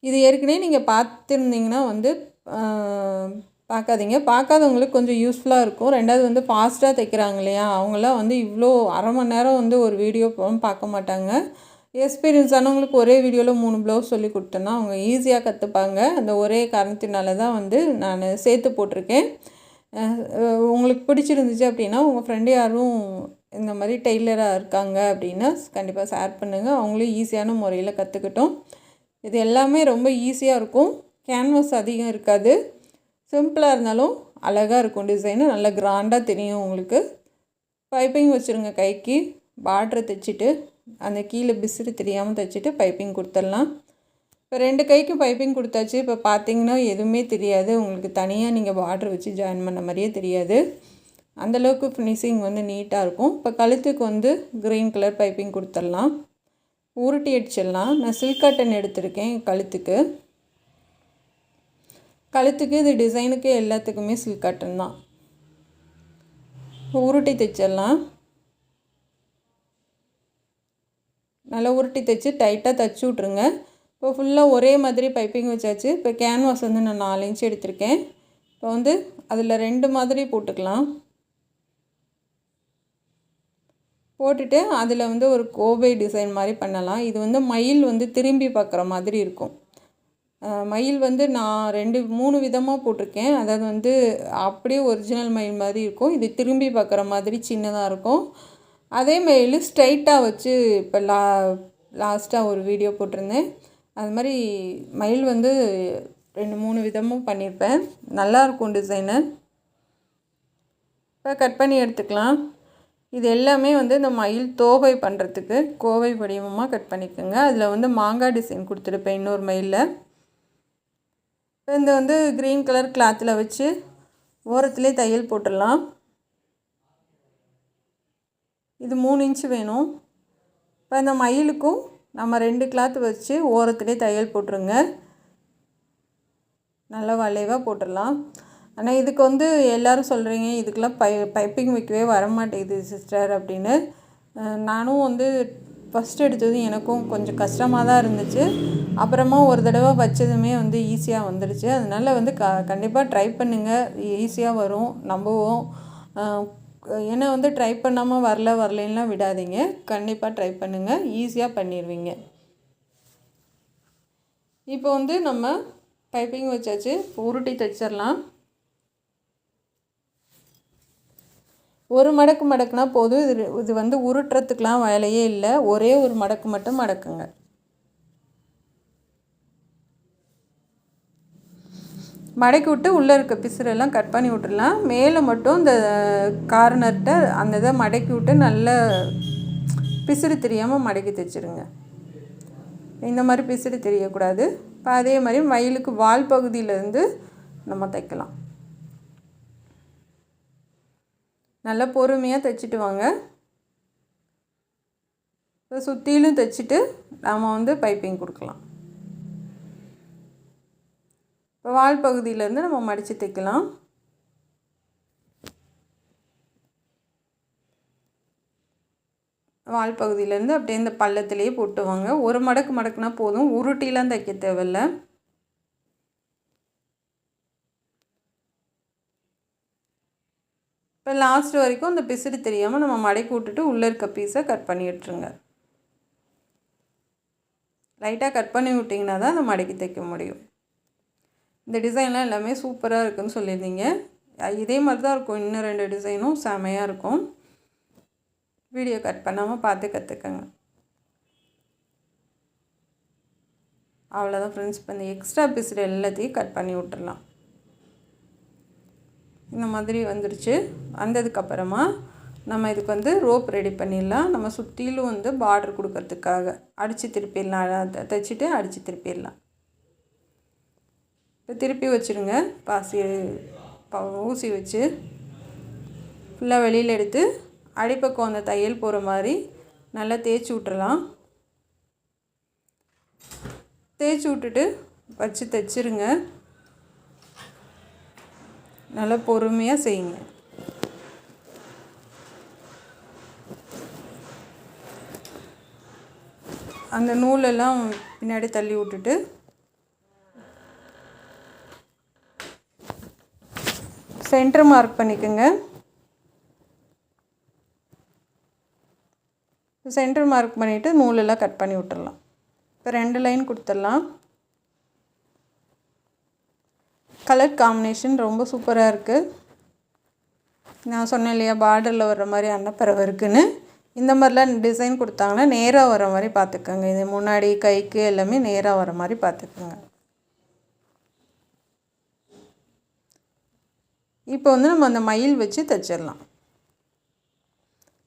இது ஏற்கனவே நீங்கள் பார்த்துருந்தீங்கன்னா வந்து பார்க்காதீங்க. பார்க்காதவங்களுக்கு கொஞ்சம் யூஸ்ஃபுல்லாக இருக்கும். ரெண்டாவது வந்து ஃபாஸ்ட்டாக தைக்கிறாங்க இல்லையா, அவங்களாம் வந்து இவ்வளோ அரை மணி நேரம் வந்து ஒரு வீடியோ பார்க்க மாட்டாங்க. எக்ஸ்பீரியன்ஸ் ஆனவங்களுக்கு ஒரே வீடியோவில் 3 ப்ளவுஸ் சொல்லி கொடுத்தேன்னா அவங்க ஈஸியாக கற்றுப்பாங்க. அந்த ஒரே காரணத்தினால தான் வந்து நான் சேர்த்து போட்டிருக்கேன். உங்களுக்கு பிடிச்சிருந்துச்சு அப்படின்னா உங்கள் ஃப்ரெண்டு யாரும் இந்த மாதிரி டெய்லராக இருக்காங்க அப்படின்னா கண்டிப்பாக ஷேர் பண்ணுங்கள். அவங்களும் ஈஸியான முறையில் கற்றுக்கிட்டோம். இது எல்லாமே ரொம்ப ஈஸியாக இருக்கும். கேன்வாஸ் அதிகம் இருக்காது. சிம்பிளாக இருந்தாலும் அழகாக இருக்கும். டிசைனு நல்லா கிராண்டாக தெரியும் உங்களுக்கு. பைப்பிங் வச்சுருங்க. கைக்கு பார்ட்ரு தைச்சிட்டு அந்த கீழே பிசுறு தெரியாமல் தைச்சிட்டு பைப்பிங் கொடுத்துடலாம். இப்போ 2 கைக்கும் பைப்பிங் கொடுத்தாச்சு. இப்போ பார்த்திங்கன்னா எதுவுமே தெரியாது உங்களுக்கு. தனியாக நீங்கள் பார்ட்ரு வச்சு ஜாயின் பண்ண மாதிரியே தெரியாது. அந்தளவுக்கு ஃபினிஷிங் வந்து நீட்டாக இருக்கும். இப்போ கழுத்துக்கு வந்து க்ரீன் கலர் பைப்பிங் கொடுத்துடலாம். உருட்டி அடிச்சிடலாம். நான் சில்க் காட்டன் எடுத்திருக்கேன் கழுத்துக்கு. இது டிசைனுக்கு எல்லாத்துக்குமே சில்க் காட்டன் தான். உருட்டி தைச்சிடலாம். நல்லா உருட்டி தைச்சி டைட்டாக தைச்சி விட்ருங்க. இப்போ ஃபுல்லாக ஒரே மாதிரி பைப்பிங் வச்சாச்சு. இப்போ கேன்வாஸ் வந்து நான் 4 இன்ச் எடுத்திருக்கேன். இப்போ வந்து அதில் 2 மாதிரி போட்டுக்கலாம். போட்டுட்டு அதில் வந்து ஒரு கோவை டிசைன் மாதிரி பண்ணலாம். இது வந்து மயில் வந்து திரும்பி பார்க்குற மாதிரி இருக்கும். மயில் வந்து நான் 3 விதமாக போட்டிருக்கேன். அதாவது வந்து அப்படியே ஒரிஜினல் மயில் மாதிரி இருக்கும். இது திரும்பி பார்க்குற மாதிரி சின்னதாக இருக்கும். அதே மயில் ஸ்ட்ரைட்டாக வச்சு இப்போ லாஸ்ட்டாக ஒரு வீடியோ போட்டிருந்தேன். அது மாதிரி மயில் வந்து 2-3 விதமும் பண்ணியிருப்பேன். நல்லாயிருக்கும் டிசைனு. இப்போ கட் பண்ணி எடுத்துக்கலாம். இது எல்லாமே வந்து இந்த மயில் தோகை பண்ணுறதுக்கு கோவை வடிவமாக கட் பண்ணிக்கோங்க. அதில் வந்து மாங்காய் டிசைன் கொடுத்துருப்பேன் இன்னொரு மயிலில். இப்போ இந்த வந்து க்ரீன் கலர் கிளாத்தில் வச்சு ஓரத்துலேயே தையல் போட்டுடலாம். இது 3 இன்ச்சு வேணும். இப்போ இந்த மயிலுக்கும் நம்ம 2 கிளாத் வச்சு ஓரத்துலேயே தையல் போட்டுருங்க. நல்லா வளைவாக போட்டுடலாம். ஆனால் இதுக்கு வந்து எல்லோரும் சொல்கிறீங்க இதுக்கெல்லாம் பைப்பிங் வைக்கவே வரமாட்டேங்குது சிஸ்டர் அப்படின்னு. நானும் வந்து ஃபஸ்ட்டு எடுத்தது எனக்கும் கொஞ்சம் கஷ்டமாக தான் இருந்துச்சு. அப்புறமா ஒரு தடவை வச்சதுமே வந்து ஈஸியாக வந்துடுச்சு. அதனால் வந்து கண்டிப்பாக ட்ரை பண்ணுங்கள். ஈஸியாக வரும், நம்புவோம். ஏன்னா வந்து ட்ரை பண்ணாமல் வரலன்னா விடாதீங்க. கண்டிப்பாக ட்ரை பண்ணுங்கள், ஈஸியாக பண்ணிடுவீங்க. இப்போ வந்து நம்ம பைப்பிங் வச்சாச்சு. உருட்டி தைச்சிடலாம். ஒரு மடக்கு மடக்குனா போதும். இது வந்து உருட்டுறதுக்கெலாம் வேலையே இல்லை. ஒரே ஒரு மடக்கு மட்டும் மடக்குங்க. மடக்கி விட்டு உள்ளே இருக்க பிசுறெல்லாம் கட் பண்ணி விட்டுடலாம். மேலே மட்டும் இந்த கார்னர்கிட்ட அந்த இதை மடக்கி விட்டு நல்லா பிசுறு தெரியாமல் மடக்கி தைச்சிருங்க. இந்த மாதிரி பிசுறு தெரியக்கூடாது. இப்போ அதே மாதிரி மயிலுக்கு வால் பகுதியிலேருந்து நம்ம தைக்கலாம். நல்லா பொறுமையாக தைச்சிட்டு வாங்க. இப்போ சுற்றிலும் தைச்சிட்டு நாம் வந்து பைப்பிங் கொடுக்கலாம். இப்போ வால் பகுதியிலேருந்து நம்ம மடித்து தைக்கலாம். வால் பகுதியிலேருந்து அப்படியே இந்த பள்ளத்துலேயே போட்டுவாங்க. ஒரு மடக்கு மடக்குனா போதும். உருட்டிலாம் தைக்க தேவையில்லை. இப்போ லாஸ்ட் வரைக்கும் அந்த பிசுறு தெரியாமல் நம்ம மடக்கி விட்டுட்டு உள்ளே இருக்க பீஸை கட் பண்ணி விட்டுருங்க. லைட்டாக கட் பண்ணி விட்டிங்கன்னா தான் அந்த மடக்கி தைக்க முடியும். இந்த டிசைன்லாம் எல்லாமே சூப்பராக இருக்குதுன்னு சொல்லியிருந்தீங்க. இதே மாதிரி தான் இருக்கும். இன்னும் 2 டிசைனும் செமையாக இருக்கும். வீடியோ கட் பண்ணாமல் பார்த்து கற்றுக்கங்க. அவ்வளோதான் ஃப்ரெண்ட்ஸ். இப்போ இந்த எக்ஸ்ட்ரா பீஸில் எல்லாத்தையும் கட் பண்ணி விட்டுடலாம். இந்த மாதிரி வந்துடுச்சு. வந்ததுக்கப்புறமா நம்ம இதுக்கு வந்து ரோப் ரெடி பண்ணிடலாம். நம்ம சுற்றிலும் வந்து பார்டர் கொடுக்கறதுக்காக அடித்து திருப்பிடலாம். தைச்சிட்டு அடித்து திருப்பிடலாம். இப்போ திருப்பி வச்சுருங்க. ஊசி வச்சு ஃபுல்லாக வெளியில் எடுத்து அடிப்பக்கம் அந்த தையல் போகிற மாதிரி நல்லா தேய்ச்சி விட்டுறலாம். தேய்ச்சி விட்டுட்டு வச்சு தைச்சிருங்க. நல்லா பொறுமையாக செய்யுங்க. அந்த நூலெல்லாம் பின்னாடி தள்ளி விட்டுட்டு சென்டர் மார்க் பண்ணிக்கோங்க. சென்டர் மார்க் பண்ணிவிட்டு நூலெல்லாம் கட் பண்ணி விட்டுடலாம். இப்போ 2 லைன் கொடுத்துடலாம். கலர் காம்பினேஷன் ரொம்ப சூப்பராக இருக்குது. நான் சொன்னேன் இல்லையா பார்டரில் வர்ற மாதிரி அன்னப்பறவை இருக்குதுன்னு. இந்த மாதிரிலாம் டிசைன் கொடுத்தாங்கன்னா நேராக வர மாதிரி பார்த்துக்கோங்க. இது முன்னாடி கைக்கு எல்லாமே நேராக வர மாதிரி பார்த்துக்கோங்க. இப்போ வந்து நம்ம அந்த மயில் வச்சு தைச்சிடலாம்.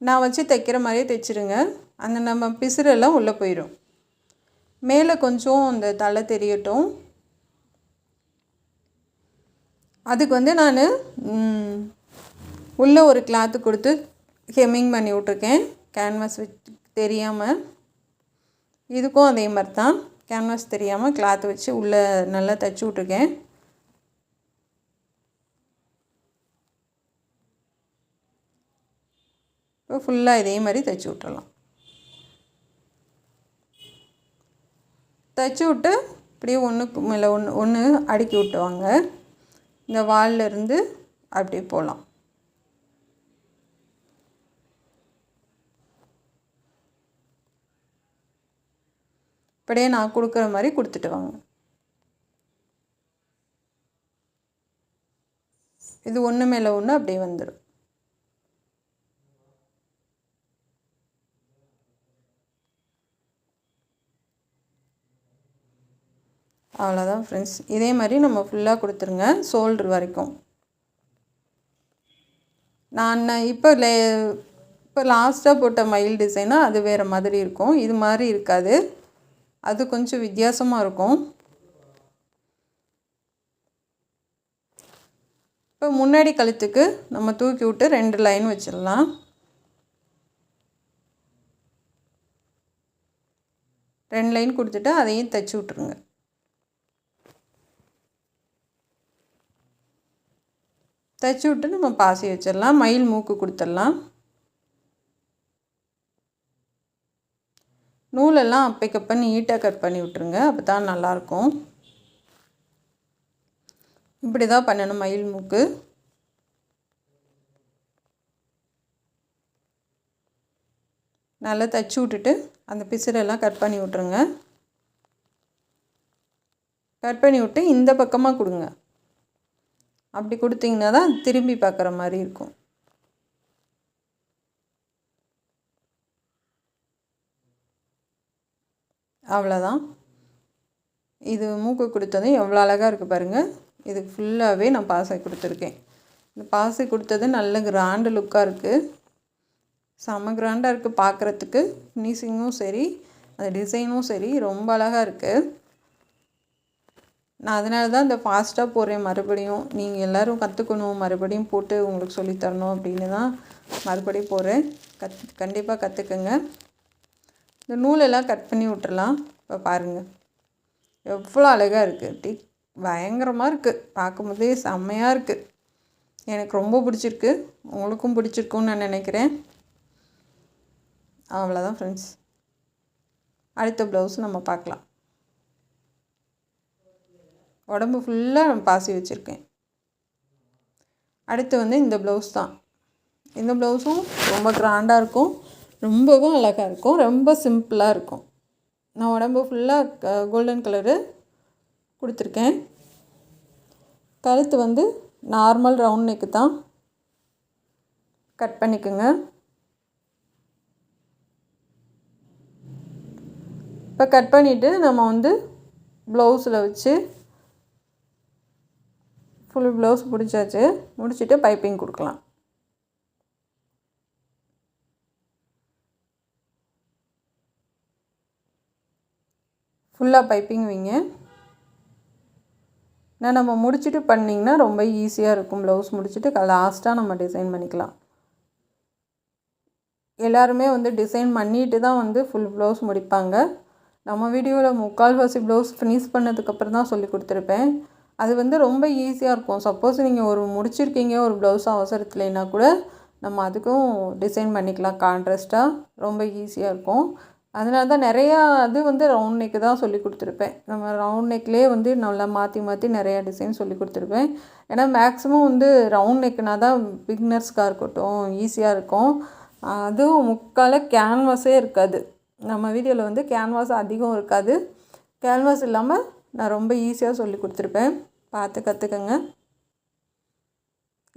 நான் வச்சு தைக்கிற மாதிரியே தைச்சிருங்க. அந்த நம்ம பிசுரெல்லாம் உள்ளே போயிடும். மேலே கொஞ்சம் அந்த தலை தெரியட்டும். அதுக்கு வந்து நான் உள்ளே ஒரு கிளாத்து கொடுத்து ஹெம்மிங் பண்ணி விட்ருக்கேன், கேன்வாஸ் வச்சு தெரியாமல். இதுக்கும் அதே மாதிரி தான், கேன்வாஸ் தெரியாமல் கிளாத்து வச்சு உள்ளே நல்லா தைச்சி விட்ருக்கேன். இப்போ ஃபுல்லாக இதே மாதிரி தைச்சி விட்டுறலாம். தைச்சி விட்டு அப்படியே ஒன்றுக்கு மேலே ஒன்று அடுக்கி விட்டுவாங்க. இந்த வாலில் இருந்து அப்படியே போகலாம். இப்படியே நான் கொடுக்குற மாதிரி கொடுத்துட்டு வாங்க. இது ஒன்று மேலே ஒன்று அப்படியே வந்துடும். அவ்வளோதான் ஃப்ரெண்ட்ஸ். இதே மாதிரி நம்ம ஃபுல்லாக கொடுத்துருங்க ஷோல்ட்ரு வரைக்கும். நான் இப்போ லாஸ்ட்டாக போட்ட மயில் டிசைனாக அது வேறு மாதிரி இருக்கும், இது மாதிரி இருக்காது. அது கொஞ்சம் வித்தியாசமாக இருக்கும். இப்போ முன்னாடி கழுத்துக்கு நம்ம தூக்கி விட்டு 2 லைன் வச்சிடலாம். 2 லைன் கொடுத்துட்டு அதையும் தைச்சி விட்ருங்க. தைச்சி விட்டு நம்ம பாசி வச்சிடலாம். மயில் மூக்கு கொடுத்துடலாம். நூலெல்லாம் அப்பைக்கப்போ நீட்டாக கட் பண்ணி விட்ருங்க, அப்போ தான் நல்லாயிருக்கும். இப்படி தான் பண்ணணும் மயில் மூக்கு. நல்லா தைச்சி விட்டுட்டு அந்த பிசுரெல்லாம் கட் பண்ணி விட்ருங்க. கட் பண்ணி விட்டு இந்த பக்கமாக கொடுங்க. அப்படி கொடுத்தீங்கன்னா தான் திரும்பி பார்க்குற மாதிரி இருக்கும். அவ்வளோதான். இது மூக்கு கொடுத்ததும் எவ்வளோ அழகாக இருக்குது பாருங்கள். இதுக்கு ஃபுல்லாகவே நான் பாசி கொடுத்துருக்கேன். இந்த பாசி கொடுத்தது நல்ல கிராண்டு லுக்காக இருக்குது, செம்ம கிராண்டாக இருக்குது பார்க்குறதுக்கு. ஃபினிஷிங்கும் சரி, அந்த டிசைனும் சரி ரொம்ப அழகாக இருக்குது. நான் அதனால தான் இந்த ஃபாஸ்ட்டாக போடுறேன். மறுபடியும் நீங்கள் எல்லோரும் கற்றுக்கணும், மறுபடியும் போட்டு உங்களுக்கு சொல்லித்தரணும் அப்படின்னு தான் மறுபடியும் போடுறேன். கண்டிப்பாக கற்றுக்குங்க. இந்த நூலெல்லாம் கட் பண்ணி விட்டுறலாம். இப்போ பாருங்கள் எவ்வளோ அழகாக இருக்குது. பயங்கரமாக இருக்குது, பார்க்கும்போதே செம்மையாக இருக்குது. எனக்கு ரொம்ப பிடிச்சிருக்கு, உங்களுக்கும் பிடிச்சிருக்குன்னு நான் நினைக்கிறேன். அவ்வளோதான் ஃப்ரெண்ட்ஸ். அடுத்த ப்ளவுஸ் நம்ம பார்க்கலாம். உடம்பு ஃபுல்லாக நான் பாசி வச்சுருக்கேன். அடுத்து வந்து இந்த ப்ளவுஸ் தான். இந்த ப்ளவுஸும் ரொம்ப கிராண்டாக இருக்கும், ரொம்பவும் அழகாக இருக்கும், ரொம்ப சிம்பிளாக இருக்கும். நான் உடம்பு ஃபுல்லாக கோல்டன் கலரு கொடுத்துருக்கேன். கழுத்து வந்து நார்மல் ரவுண்ட் நெக்கு தான். கட் பண்ணிக்கோங்க. இப்போ கட் பண்ணிவிட்டு நம்ம வந்து ப்ளவுஸில் வச்சு ஃபுல் ப்ளவுஸ் முடிச்சாச்சு. முடிச்சுட்டு பைப்பிங் கொடுக்கலாம். ஃபுல்லாக பைப்பிங் வைங்க. நான் நம்ம முடிச்சுட்டு பண்ணிங்கன்னா ரொம்ப ஈஸியாக இருக்கும். ப்ளவுஸ் முடிச்சுட்டு லாஸ்ட்டாக நம்ம டிசைன் பண்ணிக்கலாம். எல்லாருமே வந்து டிசைன் பண்ணிட்டு தான் வந்து ஃபுல் ப்ளவுஸ் முடிப்பாங்க. நம்ம வீடியோவில் 3/4 ப்ளவுஸ் ஃபினிஷ் பண்ணதுக்கப்புறம் தான் சொல்லி கொடுத்துருப்பேன். அது வந்து ரொம்ப ஈஸியாக இருக்கும். சப்போஸ் நீங்கள் ஒரு முடிச்சிருக்கீங்க, ஒரு ப்ளவுஸ் அவசரத்துலனா கூட நம்ம அதுக்கும் டிசைன் பண்ணிக்கலாம். கான்ட்ராஸ்ட்டாக ரொம்ப ஈஸியாக இருக்கும். அதனால தான் நிறையா அது வந்து ரவுண்ட் நெக்கு தான் சொல்லி கொடுத்துருப்பேன். நம்ம ரவுண்ட் நெக்லேயே வந்து நல்லா மாற்றி மாற்றி நிறையா டிசைன் சொல்லி கொடுத்துருப்பேன். ஏன்னா மேக்ஸிமம் வந்து ரவுண்ட் நெக்குனா தான் பிகினர்ஸ்க்காக இருக்கட்டும் ஈஸியாக இருக்கும். அதுவும் முக்கால் கேன்வாஸே இருக்காது. நம்ம வீடியோவில் வந்து கேன்வாஸ் அதிகம் இருக்காது. கேன்வாஸ் இல்லாமல் நான் ரொம்ப ஈஸியாக சொல்லி கொடுத்துருப்பேன். பார்த்து கற்றுக்கங்க.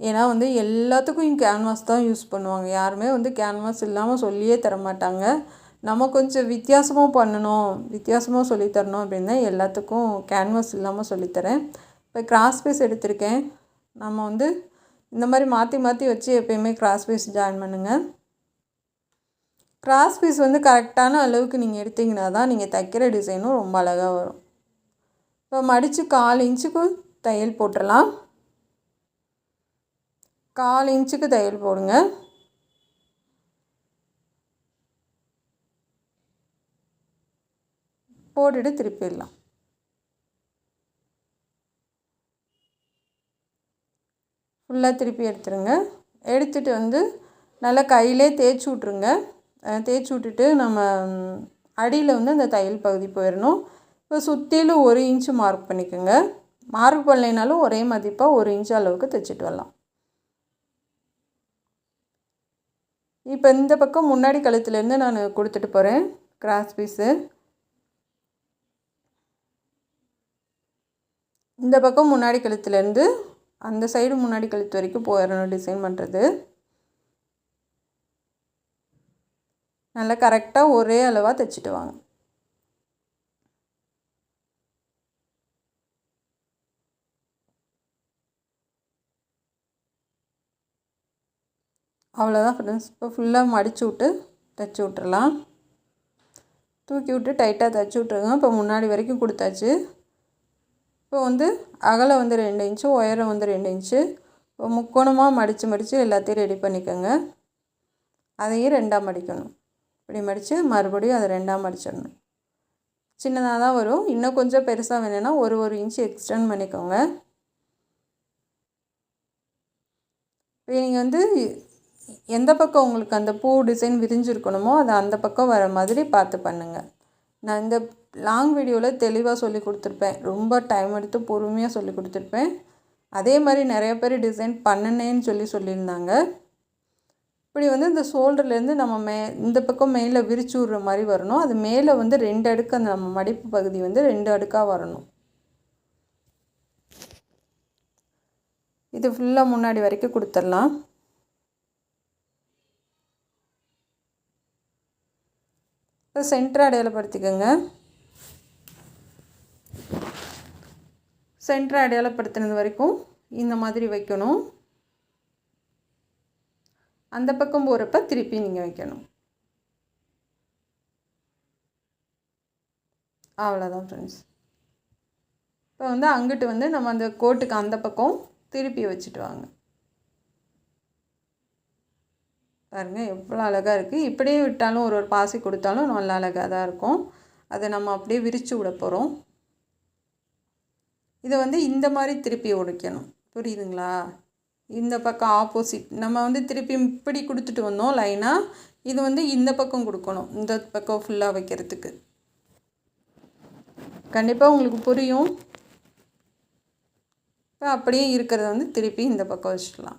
ஏன்னா வந்து எல்லாத்துக்கும் கேன்வாஸ் தான் யூஸ் பண்ணுவாங்க. யாருமே வந்து கேன்வாஸ் இல்லாமல் சொல்லியே தரமாட்டாங்க. நம்ம கொஞ்சம் வித்தியாசமாக பண்ணணும், வித்தியாசமாக சொல்லித்தரணும் அப்படின்னா எல்லாத்துக்கும் கேன்வாஸ் இல்லாமல் சொல்லித்தரேன். இப்போ கிராஸ் பீஸ் எடுத்திருக்கேன். நம்ம வந்து இந்த மாதிரி மாற்றி மாற்றி வச்சு எப்போயுமே கிராஸ் பீஸ் ஜாயின் பண்ணுங்கள். கிராஸ் பீஸ் வந்து கரெக்டான அளவுக்கு நீங்கள் எடுத்திங்கன்னா தான் நீங்கள் தைக்கிற டிசைனும் ரொம்ப அழகாக வரும். இப்போ மடித்து 1/4 இன்ச்சுக்கு தையல் போட்டுடலாம். 1/4 இன்ச்சுக்கு தையல் போடுங்க. போட்டுட்டு திருப்பிடலாம். ஃபுல்லாக திருப்பி எடுத்துருங்க. எடுத்துகிட்டு வந்து நல்லா கையிலே தேய்ச்சி விட்ருங்க. தேய்ச்சி விட்டுட்டு நம்ம அடியில் வந்து அந்த தையல் பகுதி போயிடணும். இப்போ சுற்றிலும் 1 இன்ச்சு மார்க் பண்ணிக்கோங்க. மார்க் பண்ணலைனாலும் ஒரே மதிப்பாக 1 இன்ச்சு அளவுக்கு தைச்சிட்டு வரலாம். இப்போ இந்த பக்கம் முன்னாடி கழுத்துலேருந்து நான் கொடுத்துட்டு போகிறேன் கிராஸ் பீஸு. இந்த பக்கம் முன்னாடி கழுத்துலேருந்து அந்த சைடு முன்னாடி கழுத்து வரைக்கும் போயிடணும் டிசைன் பண்ணுறது. நல்லா கரெக்டாக ஒரே அளவாக தைச்சிட்டு வாங்க. அவ்வளோதான் ஃப்ரெண்ட்ஸ். இப்போ ஃபுல்லாக மடித்து விட்டு தைச்சி விட்டுறலாம். தூக்கி விட்டு டைட்டாக தைச்சி விட்ருங்க. இப்போ முன்னாடி வரைக்கும் கொடுத்தாச்சு. இப்போ வந்து அகலம் வந்து 2 இன்ச்சு, உயரம் வந்து 2 இன்ச்சு. இப்போ முக்கோணமாக மடித்து எல்லாத்தையும் ரெடி பண்ணிக்கோங்க. அதையும் 2ஆக மடிக்கணும். இப்படி மடித்து மறுபடியும் அதை 2ஆக மடிச்சிடணும். சின்னதாக தான் வரும். இன்னும் கொஞ்சம் பெருசாக வேணும்னா ஒரு இன்ச்சு எக்ஸ்டெண்ட் பண்ணிக்கோங்க. இப்போ நீங்கள் வந்து எந்த பக்கம் உங்களுக்கு அந்த பூ டிசைன் விரிஞ்சிருக்கணுமோ அதை அந்த பக்கம் வர மாதிரி பார்த்து பண்ணுங்கள். நான் இந்த லாங் வீடியோவில் தெளிவாக சொல்லி கொடுத்துருப்பேன். ரொம்ப டைம் எடுத்து பொறுமையாக சொல்லி கொடுத்துருப்பேன். அதே மாதிரி நிறைய பேர் டிசைன் பண்ணினேன்னு சொல்லியிருந்தாங்க. இப்படி வந்து இந்த ஷோல்டர்லேருந்து நம்ம இந்த பக்கம் மேலே விரிச்சு விட்ற மாதிரி வரணும். அது மேலே வந்து 2 அடுக்கு அந்த நம்ம மடிப்பு பகுதி வந்து 2 அடுக்காக வரணும். இது ஃபுல்லாக முன்னாடி வரைக்கும் கொடுத்துடலாம். இப்போ சென்டர் அடையாளப்படுத்திக்கோங்க. சென்டர் அடையாளப்படுத்தினது வரைக்கும் இந்த மாதிரி வைக்கணும். அந்த பக்கம் போகிறப்ப திருப்பி நீங்கள் வைக்கணும். அவ்வளோதான் ஃப்ரெண்ட்ஸ். இப்போ வந்து அங்கிட்டு வந்து நம்ம அந்த கோட்டுக்கு அந்த பக்கம் திருப்பி வச்சுட்டு வாங்க. பாருங்கள் எவ்வளோ அழகாக இருக்குது. இப்படியே விட்டாலும் ஒரு பாசி கொடுத்தாலும் நல்லா அழகாக தான் இருக்கும். அதை நம்ம அப்படியே விரித்து விட போகிறோம். இதை வந்து இந்த மாதிரி திருப்பி உடைக்கணும். புரியுதுங்களா? இந்த பக்கம் ஆப்போசிட் நம்ம வந்து திருப்பி இப்படி கொடுத்துட்டு வந்தோம் லைனாக. இது வந்து இந்த பக்கம் கொடுக்கணும். இந்த பக்கம் ஃபுல்லாக வைக்கிறதுக்கு கண்டிப்பாக உங்களுக்கு புரியும். இப்போ அப்படியே இருக்கிறத வந்து திருப்பி இந்த பக்கம் வச்சுக்கலாம்.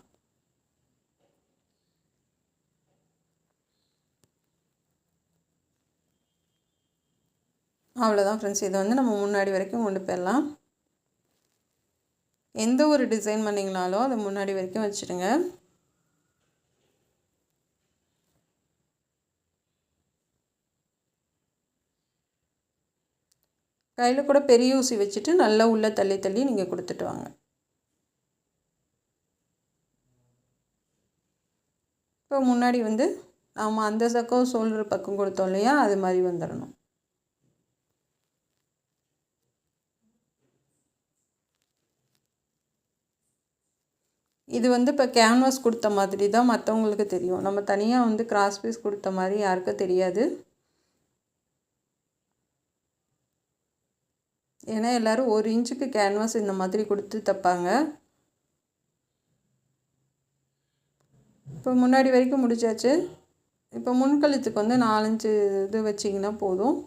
அவ்வளோதான் ஃப்ரெண்ட்ஸ். இதை வந்து நம்ம முன்னாடி வரைக்கும் கொண்டு போயிடலாம். எந்த ஒரு டிசைன் பண்ணிங்கனாலும் அதை முன்னாடி வரைக்கும் வச்சுடுங்க. கையில் கூட பெரிய ஊசி வச்சுட்டு நல்லா உள்ளே தள்ளி தள்ளி நீங்கள் கொடுத்துட்டு வாங்க. இப்போ முன்னாடி வந்து நாம் அந்த பக்கம் ஷோல்டர் பக்கம் கொடுத்தோம் இல்லையா, அது மாதிரி வந்துடணும். இது வந்து இப்போ கேன்வாஸ் கொடுத்த மாதிரி தான் மற்றவங்களுக்கு தெரியும். நம்ம தனியாக வந்து கிராஸ் பீஸ் கொடுத்த மாதிரி யாருக்கும் தெரியாது. ஏன்னா எல்லோரும் 1 இன்ச்சுக்கு கேன்வாஸ் இந்த மாதிரி கொடுத்து தைப்பாங்க. இப்போ முன்னாடி வரைக்கும் முடிச்சாச்சு. இப்போ முன்கழுத்துக்கு வந்து 4-5 இது வச்சிங்கன்னா போதும்.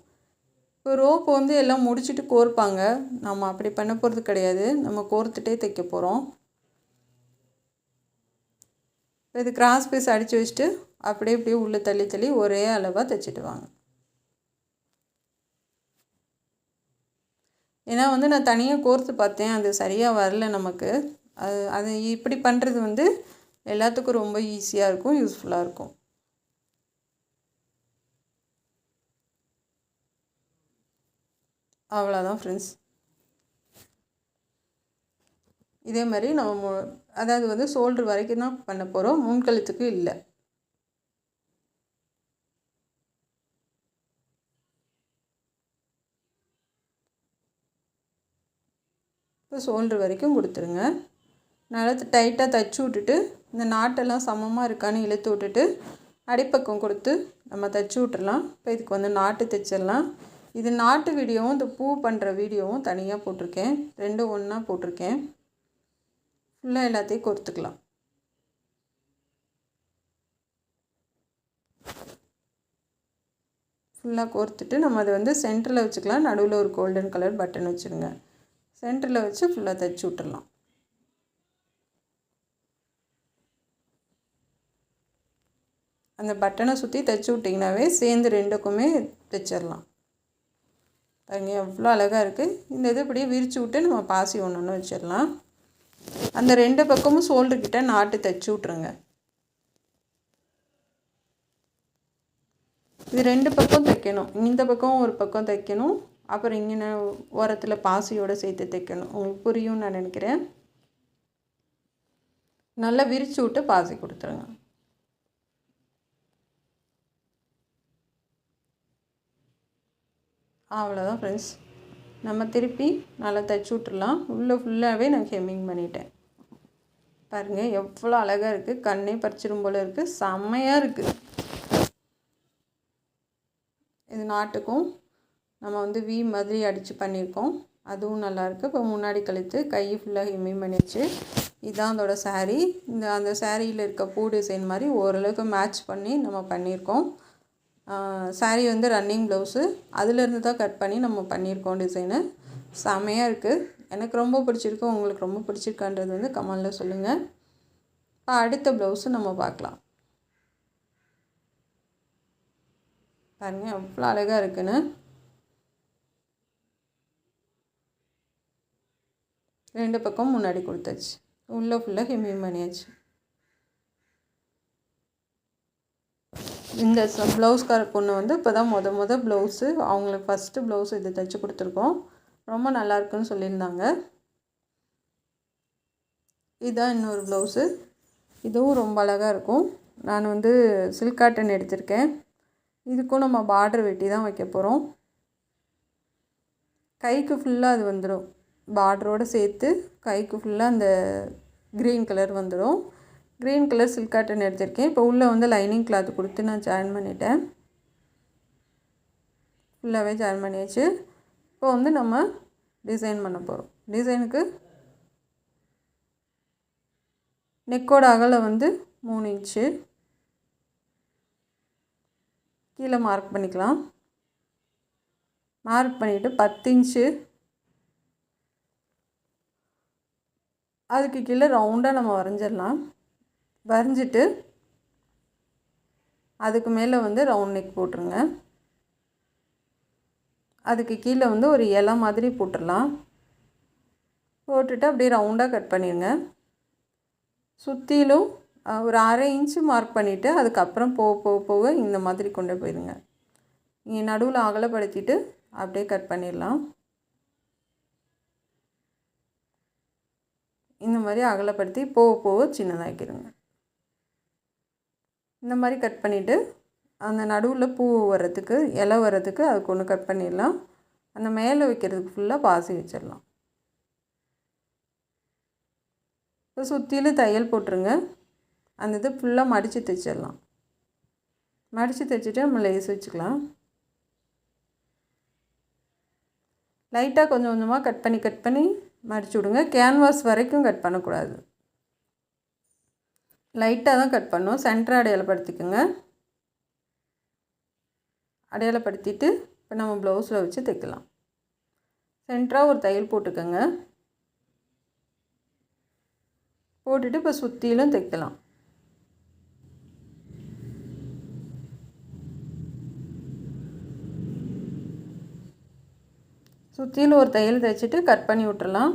இப்போ ரோப் வந்து எல்லாம் முடிச்சுட்டு கோர்ப்பாங்க. நம்ம அப்படி பண்ண போகிறது கிடையாது. நம்ம கோர்த்துட்டே தைக்க போகிறோம். இப்போ இது கிராஸ் பீஸ் அடித்து வச்சுட்டு அப்படியே இப்படியே உள்ளே தள்ளி தள்ளி ஒரே அளவாக தைச்சிட்டு வாங்க. ஏன்னா வந்து நான் தனியாக கோர்த்து பார்த்தேன், அது சரியாக வரல நமக்கு. அது இப்படி பண்ணுறது வந்து எல்லாத்துக்கும் ரொம்ப ஈஸியாக இருக்கும், யூஸ்ஃபுல்லாக இருக்கும். அவ்வளோதான் ஃப்ரெண்ட்ஸ். இதே மாதிரி நம்ம அதாவது வந்து ஷோல்டர் வரைக்கும் தான் பண்ண போகிறோம், முன்கழுத்துக்கு இல்லை. இப்போ ஷோல்டர் வரைக்கும் கொடுத்துருங்க. நல்லா டைட்டாக தைச்சி விட்டுட்டு இந்த நாட்டெல்லாம் சமமாக இருக்கான்னு இழுத்து விட்டுட்டு அடிப்பக்கம் கொடுத்து நம்ம தைச்சி விட்டுறலாம். இப்போ இதுக்கு வந்து நாட்டு தைச்சிடலாம். இது நாட்டு வீடியோவும் இந்த பூ பண்ணுற வீடியோவும் தனியாக போட்டிருக்கேன், ரெண்டும் ஒன்றா போட்டிருக்கேன். ஃபுல்லாக எல்லாத்தையும் கோர்த்துக்கலாம். ஃபுல்லாக கோர்த்துட்டு நம்ம அதை வந்து சென்டரில் வச்சுக்கலாம். நடுவில் ஒரு கோல்டன் கலர் பட்டன் வச்சுருங்க. சென்டரில் வச்சு ஃபுல்லாக தைச்சி விட்டுடலாம். அந்த பட்டனை சுற்றி தைச்சி விட்டிங்கனாவே சேர்ந்து ரெண்டுக்குமே தைச்சிடலாம். பாருங்க எவ்வளோ அழகாக இருக்குது. இந்த இது இப்படியே விரித்து விட்டு நம்ம பாசி ஒன்று வச்சிடலாம். அந்த 2 பக்கமும் ஷோல்டர்கிட்ட நாட்டு தைச்சி விட்ருங்க. இது 2 பக்கம் தைக்கணும். இந்த பக்கம் ஒரு பக்கம் தைக்கணும், அப்புறம் இங்கே ஓரத்தில் பாசியோடு சேர்த்து தைக்கணும். உங்களுக்கு புரியும்னு நான் நினைக்கிறேன். நல்லா விரித்து விட்டு பாசி கொடுத்துருங்க. அவ்வளோதான் ஃப்ரெண்ட்ஸ். நம்ம திருப்பி நல்லா தைச்சி விட்டுடலாம். உள்ளே ஃபுல்லாகவே நான் ஹெம்மிங் பண்ணிட்டேன். பாருங்கள் எவ்வளோ அழகாக இருக்குது. கண்ணே பறிச்சிடும் போல் இருக்குது. செம்மையாக இருக்குது. இது நாட்டுக்கும் நம்ம வந்து வி மாதிரி அடித்து பண்ணியிருக்கோம், அதுவும் நல்லாயிருக்கு. இப்போ முன்னாடி கழுத்து கை ஃபுல்லாக ஹெம்மிங் பண்ணிடுச்சு. இதுதான் அதோட சாரீ. அந்த சாரியில் இருக்க பூ டிசைன் மாதிரி ஓரளவுக்கு மேட்ச் பண்ணி நம்ம பண்ணியிருக்கோம். சாரீ வந்து ரன்னிங் ப்ளவுஸு, அதிலேருந்து தான் கட் பண்ணி நம்ம பண்ணியிருக்கோம் டிசைனு. செமையாக இருக்குது. எனக்கு ரொம்ப பிடிச்சிருக்கு. உங்களுக்கு ரொம்ப பிடிச்சிருக்கான்றது வந்து கமெண்டில் சொல்லுங்கள். இப்போ அடுத்த ப்ளவுஸு நம்ம பார்க்கலாம். பாருங்கள் எவ்வளோ அழகாக இருக்குன்னு. 2 பக்கம் முன்னாடி கொடுத்தாச்சு. உள்ளே ஃபுல்லாக ஹெம்மிங் பண்ணியாச்சு. இந்த ப்ளவுஸ்கார பொண்ணு வந்து இப்போ தான் முத ப்ளவுஸு, அவங்களுக்கு ஃபஸ்ட்டு ப்ளவுஸ் இது தைச்சி கொடுத்துருக்கோம். ரொம்ப நல்லாயிருக்குன்னு சொல்லியிருந்தாங்க. இதுதான் இன்னொரு ப்ளவுஸு. இதுவும் ரொம்ப அழகாக இருக்கும். நான் வந்து சில்க் காட்டன் எடுத்திருக்கேன். இதுக்கும் நம்ம பார்டர் வெட்டி தான் வைக்க போகிறோம். கைக்கு ஃபுல்லாக அது வந்துடும். பார்டரோடு சேர்த்து கைக்கு ஃபுல்லாக அந்த க்ரீன் கலர் வந்துடும். க்ரீன் கலர் சில்க் காட்டன் எடுத்திருக்கேன். இப்போ உள்ளே வந்து லைனிங் கிளாத் கொடுத்து நான் ஜாயின் பண்ணிட்டேன். ஃபுல்லாகவே ஜாயின் பண்ணியாச்சு. இப்போ வந்து நம்ம டிசைன் பண்ண போகிறோம். டிசைனுக்கு நெக்கோட அகலம் வந்து 3 இன்ச்சு கீழே மார்க் பண்ணிக்கலாம். மார்க் பண்ணிவிட்டு 10 இன்ச்சு அதுக்கு கீழே ரவுண்டாக நம்ம வரைஞ்சிடலாம். வரைஞ்சிட்டு அதுக்கு மேலே வந்து ரவுண்ட் நெக் போட்டுருங்க. அதுக்கு கீழே வந்து ஒரு இலை மாதிரி போட்டுடலாம். போட்டுட்டு அப்படியே ரவுண்டாக கட் பண்ணிடுங்க. சுற்றிலும் ஒரு 1/2 இன்ச்சு மார்க் பண்ணிவிட்டு அதுக்கப்புறம் போக இந்த மாதிரி கொண்டு போயிடுங்க. இங்கே நடுவில் அகலப்படுத்திட்டு அப்படியே கட் பண்ணிடலாம். இந்த மாதிரி அகலப்படுத்தி போக சின்னதாக்கிடுங்க. இந்த மாதிரி கட் பண்ணிவிட்டு அந்த நடுவில் பூ வர்றதுக்கு இலை வர்றதுக்கு அதுக்கு ஒன்று கட் பண்ணிடலாம். அந்த மேலே வைக்கிறதுக்கு ஃபுல்லாக பாசி வச்சிடலாம். இப்போ சுற்றிலும் தையல் போட்டுருங்க. அந்த இது ஃபுல்லாக மடித்து தைச்சிடலாம். மடித்து தைச்சிட்டு நம்ம லேஸ் வச்சுக்கலாம். லைட்டாக கொஞ்சம் கொஞ்சமாக கட் பண்ணி மடிச்சு விடுங்க. கேன்வாஸ் வரைக்கும் கட் பண்ணக்கூடாது, லைட்டாக தான் கட் பண்ணணும். சென்டர் அடையாளப்படுத்திக்கோங்க. அடையாளப்படுத்திட்டு இப்போ நம்ம ப்ளவுஸில் வச்சு தைக்கலாம். சென்டராக ஒரு தையல் போட்டுக்கோங்க. போட்டுட்டு இப்போ சுற்றிலும் தைக்கலாம். சுற்றிலும் ஒரு தையல் தைச்சிட்டு கட் பண்ணி விட்டுறலாம்.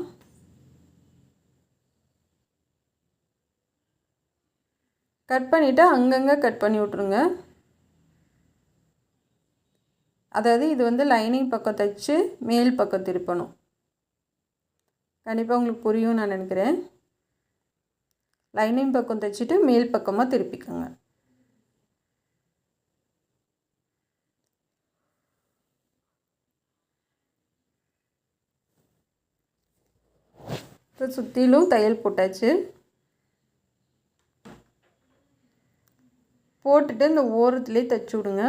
கட் பண்ணிவிட்டு அங்கங்கே கட் பண்ணி விட்ருங்க. அதாவது இது வந்து லைனிங் பக்கம் தைச்சு மேல் பக்கம் திருப்பணும். கண்டிப்பாக உங்களுக்கு புரியும் நான் நினைக்கிறேன். லைனிங் பக்கம் தைச்சிட்டு மேல் பக்கமாக திருப்பிக்கோங்க. இப்போ சுற்றிலும் தையல் போட்டாச்சு. போட்டுட்டு இந்த ஓரத்துலேயே தைச்சி விடுங்க.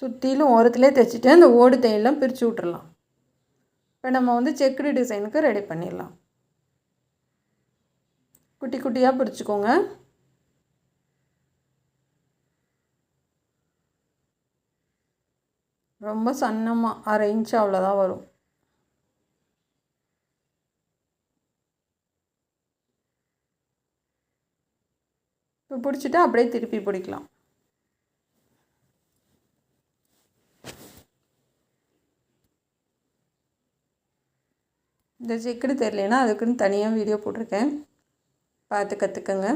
சுற்றிலும் ஓரத்துலேயே தைச்சிட்டு அந்த ஓடு தையெல்லாம் பிரித்து விட்டுறலாம். இப்போ நம்ம வந்து செக்குடு டிசைனுக்கு ரெடி பண்ணிடலாம். குட்டி குட்டியாக பிரிச்சுக்கோங்க. ரொம்ப சன்னமாக 1/2 இன்ச்சு அவ்வளோதான் வரும். இப்போ பிடிச்சிட்டு அப்படியே திருப்பி பிடிக்கலாம். இந்த செக்குடு தெரியலனா அதுக்குன்னு தனியாக வீடியோ போட்டிருக்கேன், பார்த்து கற்றுக்கங்க.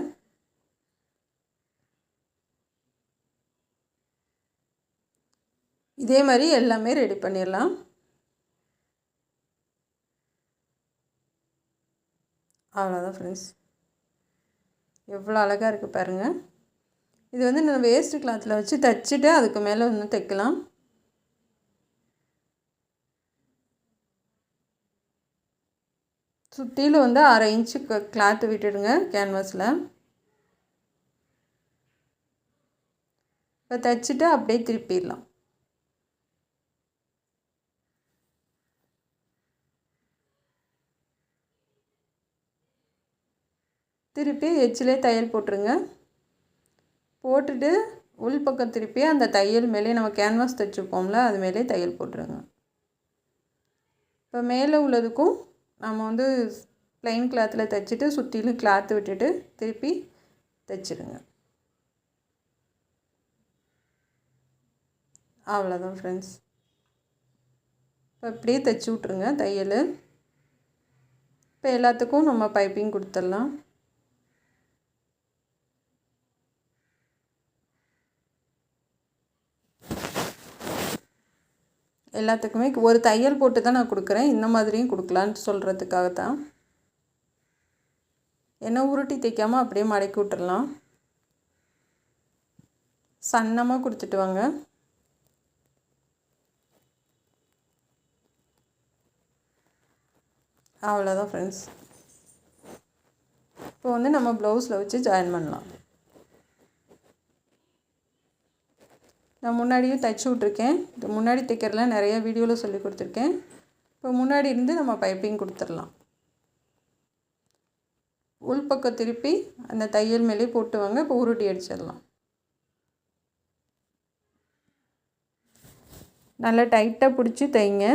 இதே மாதிரி எல்லாமே ரெடி பண்ணிடலாம். அவ்வளோதான் ஃப்ரெண்ட்ஸ். எவ்வளோ அழகாக இருக்குது பாருங்கள். இது வந்து நான் வேஸ்ட்டு கிளாத்தில் வச்சு தைச்சிட்டு அதுக்கு மேலே வந்து தைக்கலாம். சுற்றிலும் வந்து 1/2 இன்ச்சு கிளாத்து விட்டுடுங்க கேன்வாஸில். இப்போ தைச்சிட்டு அப்படியே திருப்பிடலாம். திருப்பி எச்சிலே தையல் போட்டுருங்க. போட்டுட்டு உள் பக்கம் திருப்பி அந்த தையல் மேலே நம்ம கேன்வாஸ் தைச்சிருப்போம்ல அது மேலே தையல் போட்டுருங்க. இப்போ மேலே உள்ளதுக்கும் நம்ம வந்து ப்ளைன் கிளாத்தில் தைச்சிட்டு சுற்றிலும் கிளாத்து விட்டுட்டு திருப்பி தைச்சிடுங்க. அவ்வளோதான் ஃப்ரெண்ட்ஸ். இப்போ இப்படியே தைச்சி விட்ருங்க தையல். இப்போ எல்லாத்துக்கும் நம்ம பைப்பிங் கொடுத்துடலாம். எல்லாத்துக்குமே ஒரு தையல் போட்டு தான் நான் கொடுக்குறேன். இந்த மாதிரியும் கொடுக்கலான்னு சொல்கிறதுக்காக தான். என்ன உருட்டி தைக்காமல் அப்படியே மடக்கி விட்டுறலாம். சன்னமாக கொடுத்துட்டு வாங்க. அவ்வளோதான் ஃப்ரெண்ட்ஸ். இப்போ வந்து நம்ம ப்ளவுஸில் வச்சு ஜாயின் பண்ணலாம். நான் முன்னாடியும் தைச்சி விட்ருக்கேன். இது முன்னாடி தைக்கிறதுலாம் நிறைய வீடியோவில் சொல்லி கொடுத்துருக்கேன். இப்போ முன்னாடி இருந்து நம்ம பைப்பிங் கொடுத்துடலாம். உள்பக்கம் திருப்பி அந்த தையல் மேலே போட்டு வாங்க. இப்போ உருட்டி அடிச்சிடலாம். நல்லா டைட்டாக பிடிச்சி தைங்க.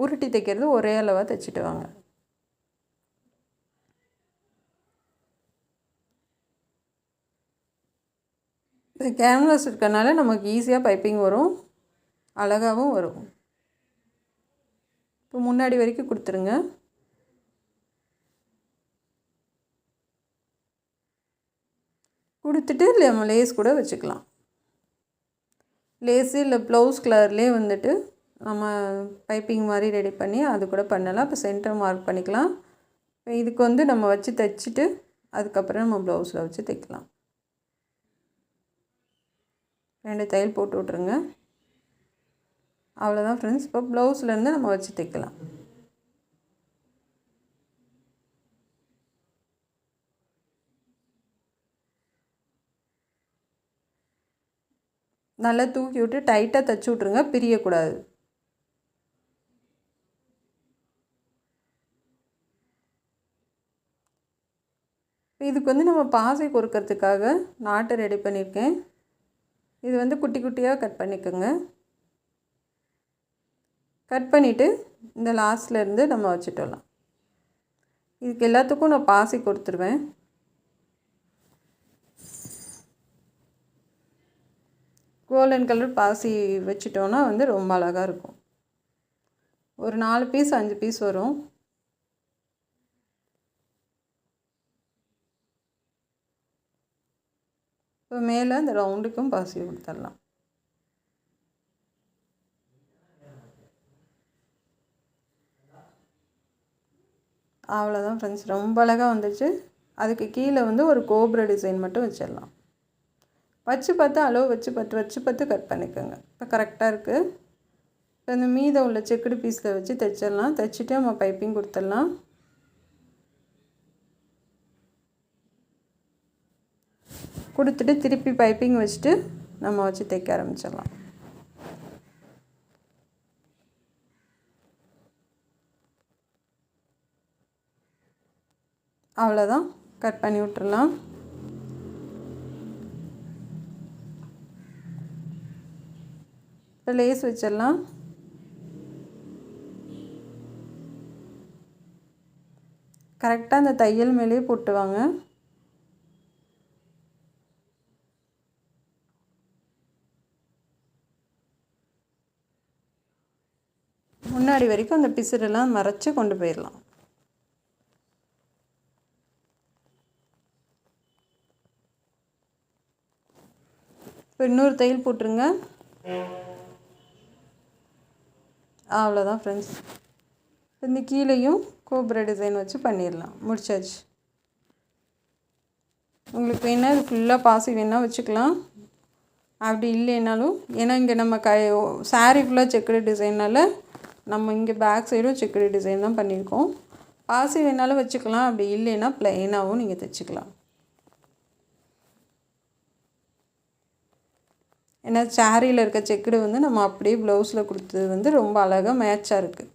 உருட்டி தைக்கிறது ஒரே அளவாக தைச்சிட்டு வாங்க. இந்த கேன்வாஸ் இருக்கனால நமக்கு ஈஸியாக பைப்பிங் வரும், அழகாகவும் வரும். இப்போ முன்னாடி வரைக்கும் கொடுத்துருங்க. கொடுத்துட்டு நம்ம லேஸ் கூட வச்சுக்கலாம். லேஸு இல்லை ப்ளவுஸ் கலர்லேயே வந்துட்டு நம்ம பைப்பிங் மாதிரி ரெடி பண்ணி அது கூட பண்ணலாம். இப்போ சென்டர் மார்க் பண்ணிக்கலாம். இப்போ இதுக்கு வந்து நம்ம வச்சு தைச்சிட்டு அதுக்கப்புறம் நம்ம ப்ளவுஸில் வச்சு தைக்கலாம். 2 தையல் போட்டு விட்ருங்க. அவ்வளோதான் ஃப்ரெண்ட்ஸ். இப்போ ப்ளவுஸ்லேருந்து நம்ம வச்சு தைக்கலாம். நல்லா தூக்கி விட்டு டைட்டாக தைச்சி விட்ருங்க, பிரியக்கூடாது. இதுக்கு வந்து நம்ம பாசி கொறுக்கிறதுக்காக நாட்டை ரெடி பண்ணியிருக்கேன். இது வந்து குட்டி குட்டியாக கட் பண்ணிக்கோங்க. கட் பண்ணிவிட்டு இந்த லாஸ்ட்லேருந்து நம்ம வச்சுட்டலாம். இதுக்கு எல்லாத்துக்கும் நான் பாசி கொடுத்துருவேன். கோல்டன் கலர் பாசி வச்சிட்டோன்னா வந்து ரொம்ப அழகாக இருக்கும். ஒரு 4 பீஸ் 5 பீஸ் வரும். இப்போ மேலே அந்த ரவுண்டுக்கும் பாசி கொடுத்துடலாம். அவ்வளோதான் ஃப்ரெண்ட்ஸ், ரொம்ப அழகாக வந்துச்சு. அதுக்கு கீழே வந்து ஒரு கோபுர டிசைன் மட்டும் வச்சிடலாம். வச்சு பார்த்து அளவு வச்சு பார்த்து கட் பண்ணிக்கோங்க. இப்போ கரெக்டாக இருக்குது. இப்போ இந்த மீதம் உள்ள செக்குடு பீஸில் வச்சு தைச்சிடலாம். தைச்சிட்டு நம்ம பைப்பிங் கொடுத்துடலாம். கொடுத்துட்டு திருப்பி பைப்பிங் வச்சுட்டு நம்ம வச்சு தைக்க ஆரம்பிச்சிடலாம். அவ்வளோதான், கட் பண்ணி விட்டுறலாம். இப்போ லேஸ் வச்சிடலாம். கரெக்டாக அந்த தையல் மேலேயே போட்டுவாங்க. முன்னாடி வரைக்கும் அந்த பிசுறெல்லாம் மறைச்சி கொண்டு போயிடலாம். இப்போ இன்னொரு தையல் போட்டுருங்க. அவ்வளோதான் ஃப்ரெண்ட்ஸ். இந்த கீழேயும் கோபுர டிசைன் வச்சு பண்ணிடலாம். முடிச்சாச்சு. உங்களுக்கு வேணால் இது ஃபுல்லாக பாசி வேணால் வச்சுக்கலாம். அப்படி இல்லைனாலும், ஏன்னா இங்கே நம்ம சாரீ ஃபுல்லாக செக்குடு டிசைனால் நம்ம இங்கே பேக் சைடும் செக்குடு டிசைன் தான் பண்ணியிருக்கோம். பாசி வேணாலும் வச்சுக்கலாம். அப்படி இல்லைன்னா ப்ளைனாகவும் நீங்கள் தைச்சிக்கலாம். ஏன்னா சாரியில் இருக்க செக்குடு வந்து நம்ம அப்படியே ப்ளவுஸில் கொடுத்தது வந்து ரொம்ப அழகாக மேட்சாக இருக்குது.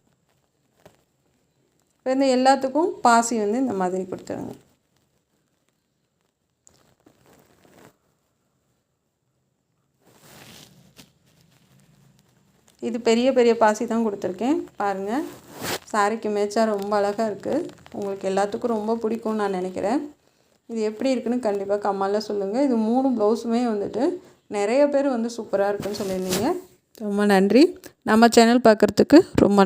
இப்போ இந்த எல்லாத்துக்கும் பாசி வந்து இந்த மாதிரி கொடுத்துருங்க. இது பெரிய பெரிய பாசி தான் கொடுத்துருக்கேன். பாருங்கள், சாரிக்கு மேட்சாக ரொம்ப அழகாக இருக்குது. உங்களுக்கு எல்லாத்துக்கும் ரொம்ப பிடிக்கும்னு நான் நினைக்கிறேன். இது எப்படி இருக்குன்னு கண்டிப்பாக கமெண்டில் சொல்லுங்கள். இது 3 ப்ளவுஸுமே வந்துட்டு நிறைய பேர் வந்து சூப்பராக இருக்குன்னு சொல்லியிருந்தீங்க. ரொம்ப நன்றி. நம்ம சேனல் பார்க்குறதுக்கு ரொம்ப